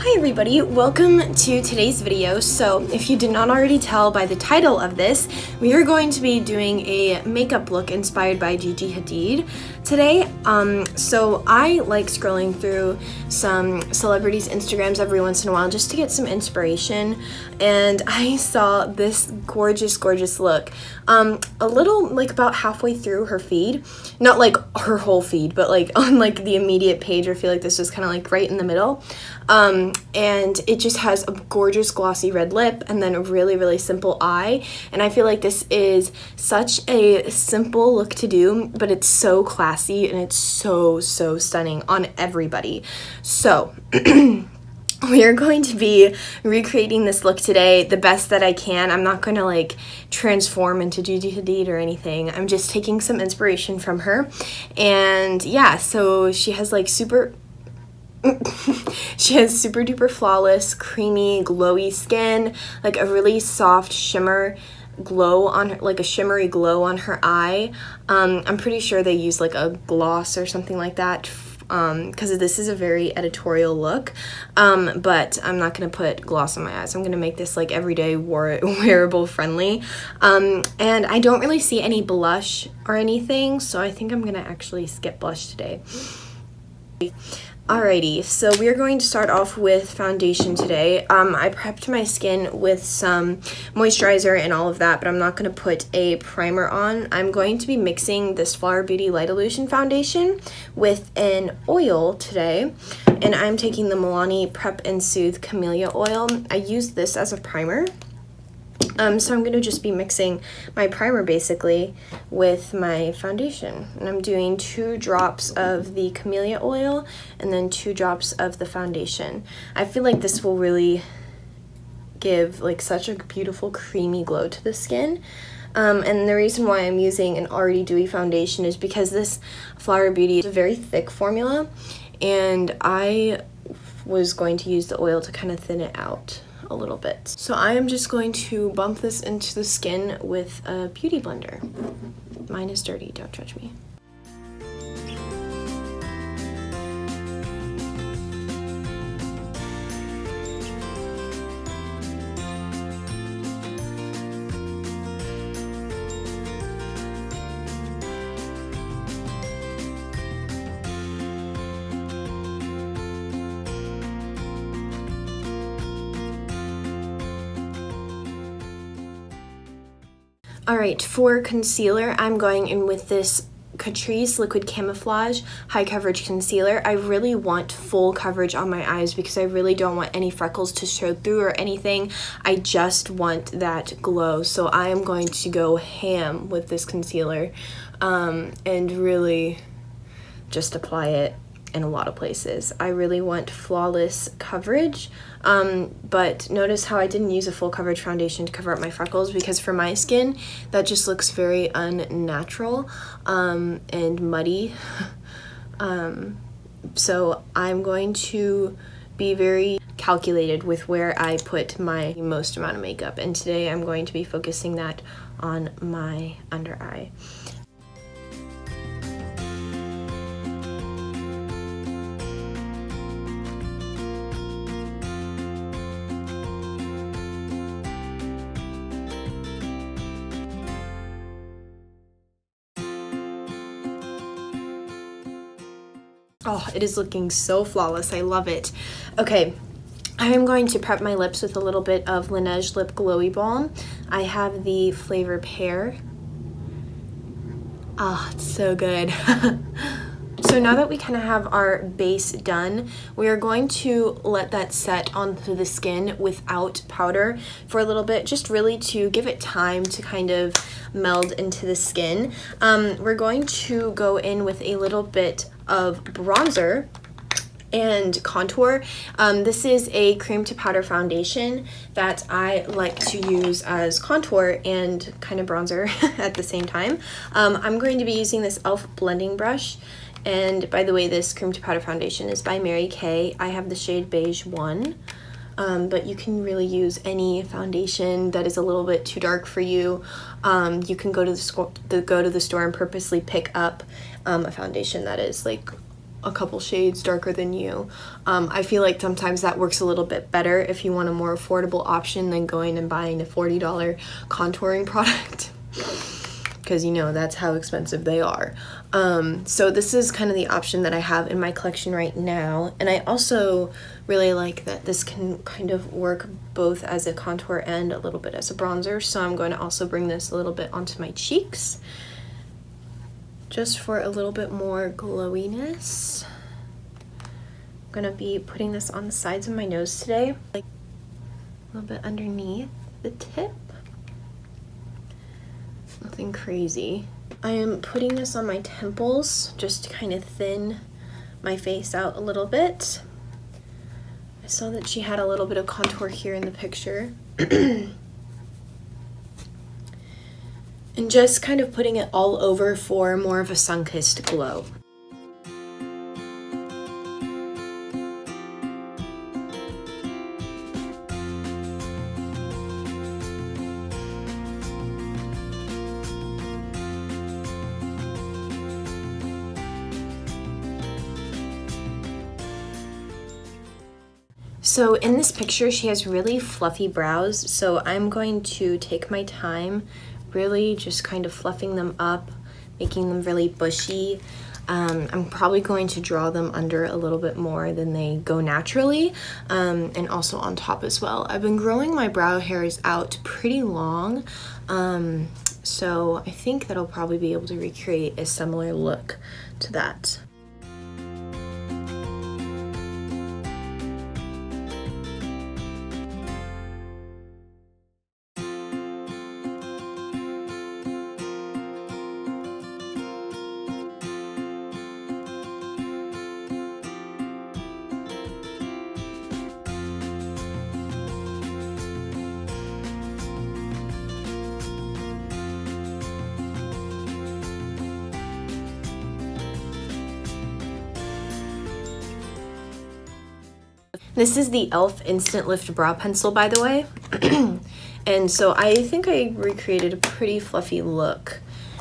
Hi everybody, welcome to today's video. So if you did not already tell by the title of this, we are going to be doing a makeup look inspired by Gigi Hadid today. So I like scrolling through some celebrities' Instagrams every once in a while just to get some inspiration, and I saw this gorgeous look a little like about halfway through her feed, not like her whole feed, but like on like the immediate page. I feel like this was kind of like right in the middle. And it just has a gorgeous glossy red lip and then a really simple eye, and I feel like this is such a simple look to do, but it's so classy and it's so stunning on everybody. So we are going to be recreating this look today the best that I can. I'm not going to like transform into Gigi Hadid or anything. I'm just taking some inspiration from her. And yeah, so she has like super duper flawless, creamy, glowy skin, like a really soft shimmer glow on her, like a shimmery glow on her eye. I'm pretty sure they use like a gloss or something like that because this is a very editorial look, but I'm not going to put gloss on my eyes. I'm going to make this like everyday wearable friendly, and I don't really see any blush or anything, so I think I'm going to actually skip blush today. Alrighty, so we are going to start off with foundation today. I prepped my skin with some moisturizer and all of that, but I'm not going to put a primer on. I'm going to be mixing this Flower Beauty Light Illusion foundation with an oil today, and I'm taking the Milani Prep and Soothe Camellia Oil. I use this as a primer. So I'm going to just be mixing my primer basically with my foundation, and I'm doing 2 drops of the camellia oil and then 2 drops of the foundation. I feel like this will really give like such a beautiful creamy glow to the skin. And the reason why I'm using an already dewy foundation is because this Flower Beauty is a very thick formula, and I was going to use the oil to kind of thin it out a little bit. So I am just going to bump this into the skin with a beauty blender. Mine is dirty, don't judge me. Alright, for concealer, I'm going in with this Catrice Liquid Camouflage High Coverage Concealer. I really want full coverage on my eyes because I really don't want any freckles to show through or anything. I just want that glow. So I am going to go ham with this concealer and really just apply it in a lot of places. I really want flawless coverage, but notice how I didn't use a full coverage foundation to cover up my freckles, because for my skin that just looks very unnatural and muddy. So I'm going to be very calculated with where I put my most amount of makeup, and today I'm going to be focusing that on my under eye. Oh, it is looking so flawless. I love it. Okay, I am going to prep my lips with a little bit of Laneige Lip Glowy Balm. I have the flavor Pear. Ah, it's so good. So now that we kind of have our base done, we are going to let that set onto the skin without powder for a little bit, just really to give it time to kind of meld into the skin. We're going to go in with a little bit of bronzer and contour. This is a cream to powder foundation that I like to use as contour and kind of bronzer at the same time. I'm going to be using this e.l.f. blending brush. And by the way, this cream to powder foundation is by Mary Kay. I have the shade Beige 1, but you can really use any foundation that is a little bit too dark for you. You can go to the store and purposely pick up a foundation that is like a couple shades darker than you. I feel like sometimes that works a little bit better if you want a more affordable option than going and buying a $40 contouring product. Because you know that's how expensive they are. So this is kind of the option that I have in my collection right now, and I also really like that this can kind of work both as a contour and a little bit as a bronzer. So I'm going to also bring this a little bit onto my cheeks just for a little bit more glowiness. I'm gonna be putting this on the sides of my nose today, like a little bit underneath the tip. Nothing crazy. I am putting this on my temples just to kind of thin my face out a little bit. I saw that she had a little bit of contour here in the picture. And just kind of putting it all over for more of a sun-kissed glow. So in this picture, she has really fluffy brows, so I'm going to take my time really just kind of fluffing them up, making them really bushy. I'm probably going to draw them under a little bit more than they go naturally, and also on top as well. I've been growing my brow hairs out pretty long, so I think that I'll probably be able to recreate a similar look to that. This is the e.l.f. Instant Lift Brow Pencil, by the way. And so I think I recreated a pretty fluffy look,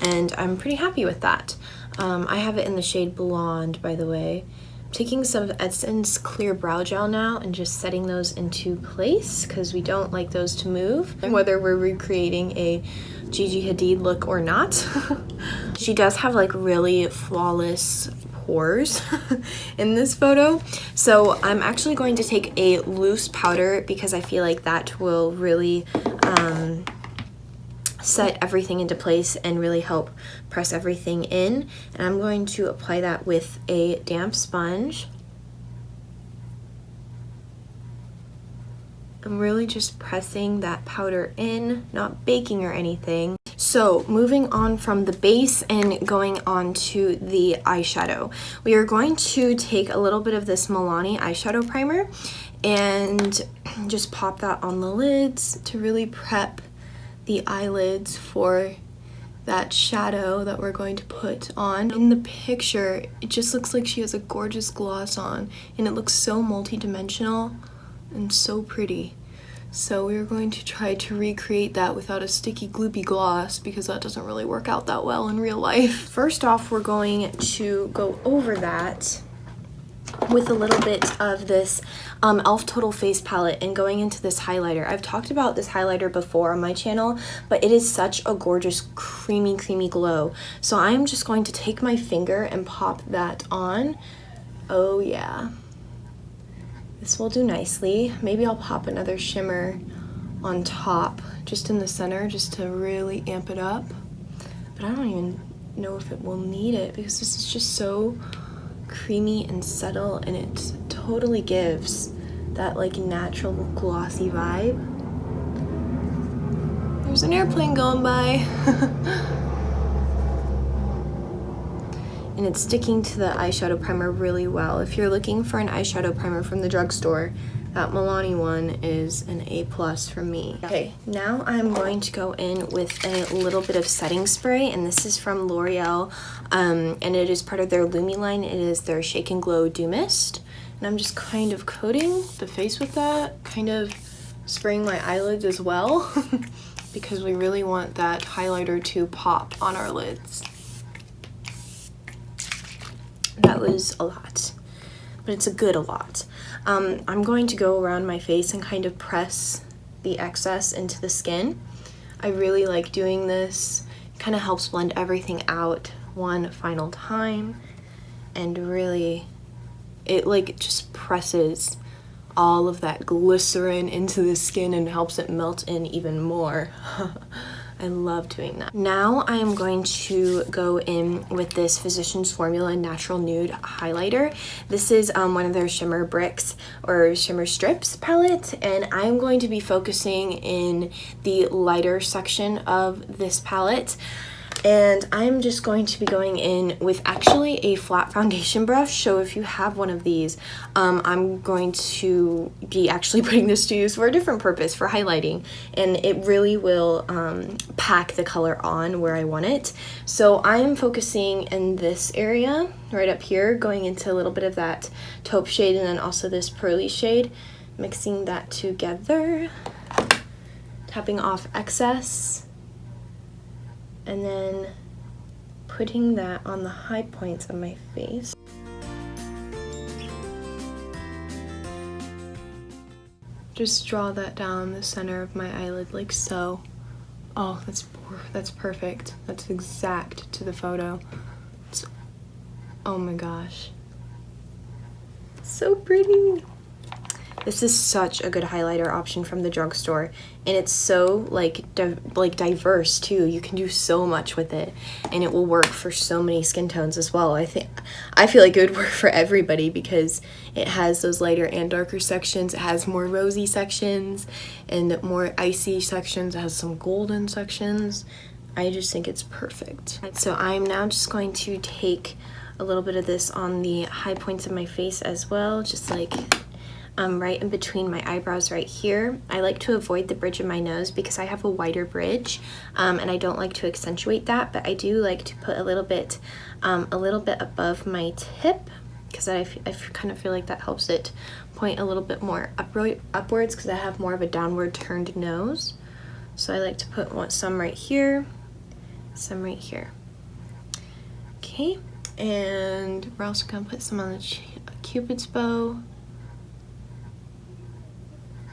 and I'm pretty happy with that. I have it in the shade Blonde, by the way. I'm taking some of Essence Clear Brow Gel now and just setting those into place because we don't like those to move, whether we're recreating a Gigi Hadid look or not. She does have like really flawless pores in this photo, so I'm actually going to take a loose powder because I feel like that will really set everything into place and really help press everything in, and I'm going to apply that with a damp sponge. I'm really just pressing that powder in, not baking or anything. So moving on from the base and going on to the eyeshadow, we are going to take a little bit of this Milani eyeshadow primer and just pop that on the lids to really prep the eyelids for that shadow that we're going to put on. In the picture, it just looks like she has a gorgeous gloss on, and it looks so multi-dimensional and so pretty. So we're going to try to recreate that without a sticky gloopy gloss because that doesn't really work out that well in real life. First off, we're going to go over that with a little bit of this e.l.f. Total Face Palette and going into this highlighter. I've talked about this highlighter before on my channel, but it is such a gorgeous creamy glow. So I'm just going to take my finger and pop that on. Oh yeah. This will do nicely. Maybe I'll pop another shimmer on top, just in the center, just to really amp it up. But I don't even know if it will need it because this is just so creamy and subtle, and it totally gives that like natural glossy vibe. There's an airplane going by. And it's sticking to the eyeshadow primer really well. If you're looking for an eyeshadow primer from the drugstore, that Milani one is an A+ from me. Okay, now I'm going to go in with a little bit of setting spray, and this is from L'Oreal, and it is part of their Lumi line. It is their Shake and Glow Dew Mist, and I'm just kind of coating the face with that, kind of spraying my eyelids as well, because we really want that highlighter to pop on our lids. That was a lot, but it's a good a lot. I'm going to go around my face and kind of press the excess into the skin. I really like doing this. It kind of helps blend everything out one final time, and really it like just presses all of that glycerin into the skin and helps it melt in even more. I love doing that. Now I am going to go in with this Physicians Formula Natural Nude highlighter. This is one of their shimmer bricks or shimmer strips palette, and I'm going to be focusing in the lighter section of this palette. And I'm just going to be going in with actually a flat foundation brush. So if you have one of these, I'm going to be actually putting this to use for a different purpose, for highlighting. And it really will pack the color on where I want it. So I'm focusing in this area, right up here, going into a little bit of that taupe shade and then also this pearly shade, mixing that together, tapping off excess, and then putting that on the high points of my face. Just draw that down the center of my eyelid like so. Oh, that's perfect. That's exact to the photo. Oh my gosh. So pretty. This is such a good highlighter option from the drugstore, and it's so like diverse too. You can do so much with it, and it will work for so many skin tones as well. I feel like it would work for everybody because it has those lighter and darker sections. It has more rosy sections and more icy sections. It has some golden sections. I just think it's perfect. So I'm now just going to take a little bit of this on the high points of my face as well, just like right in between my eyebrows right here. I like to avoid the bridge of my nose because I have a wider bridge, and I don't like to accentuate that, but I do like to put a little bit above my tip because I kind of feel like that helps it point a little bit more upwards because I have more of a downward turned nose. So I like to put some right here, some right here. Okay, and we're also gonna put some on the Cupid's bow,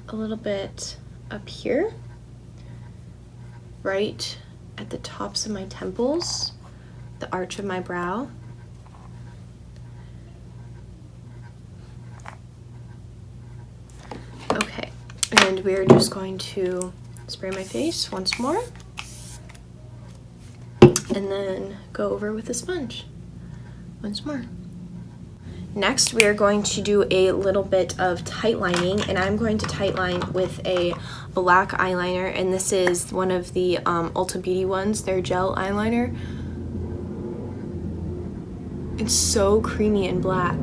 a little bit up here, right at the tops of my temples, the arch of my brow. Okay, and we're just going to spray my face once more and then go over with a sponge once more. Next, we are going to do a little bit of tight lining, and I'm going to tight line with a black eyeliner, and this is one of the Ulta Beauty ones, their gel eyeliner. It's so creamy and black,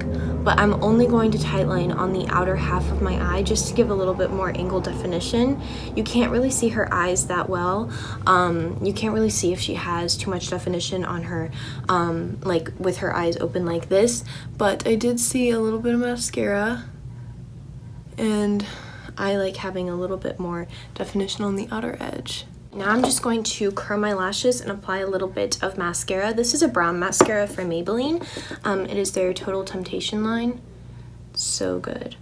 but I'm only going to tight line on the outer half of my eye just to give a little bit more angle definition. You can't really see her eyes that well. You can't really see if she has too much definition on her, like with her eyes open like this, but I did see a little bit of mascara, and I like having a little bit more definition on the outer edge. Now I'm just going to curl my lashes and apply a little bit of mascara. This is a brown mascara from Maybelline. It is their Total Temptation line. So good.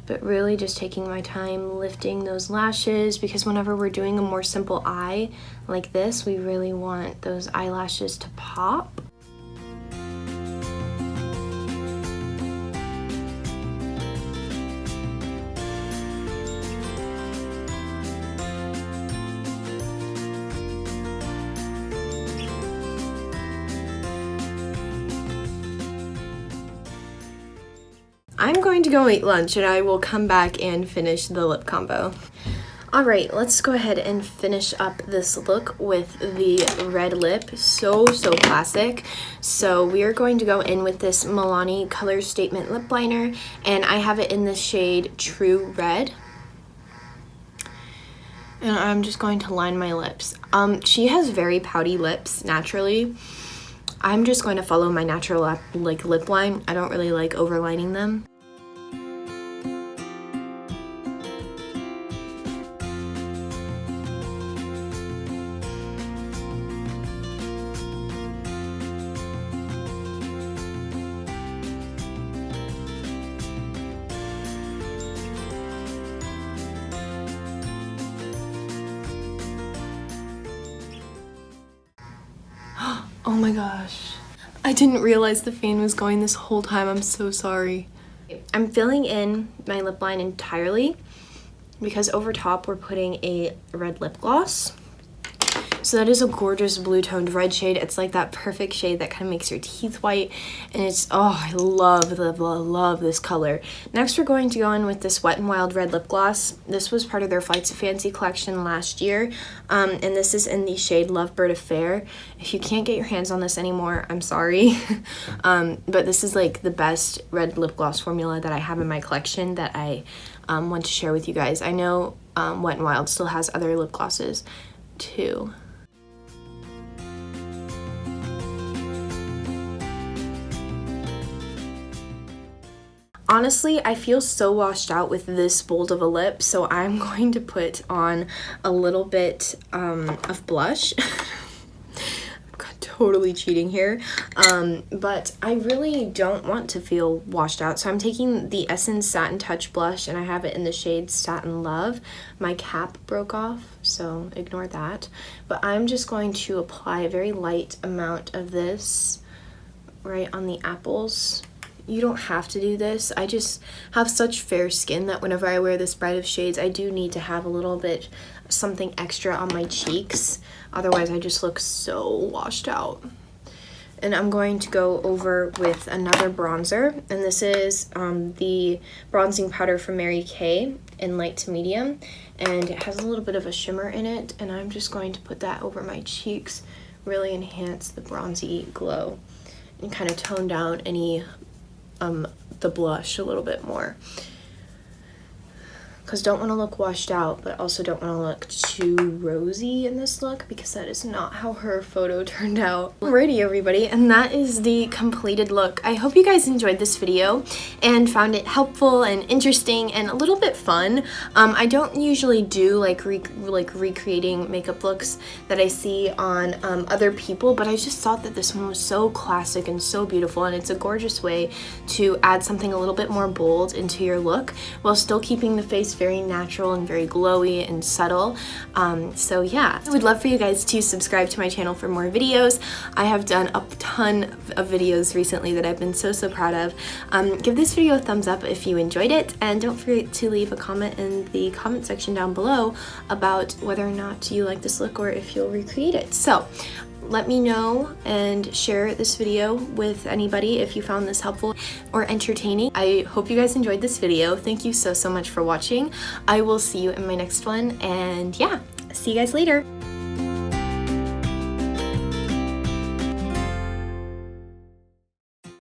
But really just taking my time lifting those lashes, because whenever we're doing a more simple eye like this, we really want those eyelashes to pop. I'm going to go eat lunch and I will come back and finish the lip combo. Alright, let's go ahead and finish up this look with the red lip. So classic. So we are going to go in with this Milani Color Statement Lip Liner, and I have it in the shade True Red. And I'm just going to line my lips. She has very pouty lips naturally. I'm just going to follow my natural lip line. I don't really like overlining them. Oh my gosh. I didn't realize the fan was going this whole time. I'm so sorry. I'm filling in my lip line entirely because over top we're putting a red lip gloss. So that is a gorgeous blue toned red shade. It's like that perfect shade that kind of makes your teeth white, and it's, oh, I love this color. Next we're going to go in with this Wet n Wild red lip gloss. This was part of their Flights of Fancy collection last year, and this is in the shade Lovebird Affair. If you can't get your hands on this anymore, I'm sorry. But this is like the best red lip gloss formula that I have in my collection that I want to share with you guys. I know Wet n Wild still has other lip glosses too. Honestly, I feel so washed out with this bold of a lip, so I'm going to put on a little bit of blush. I'm totally cheating here, but I really don't want to feel washed out, so I'm taking the Essence Satin Touch blush, and I have it in the shade Satin Love. My cap broke off, so ignore that, but I'm just going to apply a very light amount of this right on the apples. You don't have to do this. I just have such fair skin that whenever I wear this bright of shades, I do need to have a little bit something extra on my cheeks. Otherwise, I just look so washed out. And I'm going to go over with another bronzer, and this is the bronzing powder from Mary Kay in light to medium, and it has a little bit of a shimmer in it, and I'm just going to put that over my cheeks, really enhance the bronzy glow and kind of tone down any the blush a little bit more, because don't want to look washed out, but also don't want to look too rosy in this look, because that is not how her photo turned out. Alrighty everybody, and that is the completed look. I hope you guys enjoyed this video and found it helpful and interesting and a little bit fun. I don't usually do like recreating makeup looks that I see on other people, but I just thought that this one was so classic and so beautiful, and it's a gorgeous way to add something a little bit more bold into your look while still keeping the face very natural and very glowy and subtle. So yeah, I would love for you guys to subscribe to my channel for more videos. I have done a ton of videos recently that I've been so proud of. Give this video a thumbs up if you enjoyed it, and don't forget to leave a comment in the comment section down below about whether or not you like this look or if you'll recreate it. So let me know and share this video with anybody if you found this helpful or entertaining. I hope you guys enjoyed this video. Thank you so much for watching. I will see you in my next one, and yeah, see you guys later.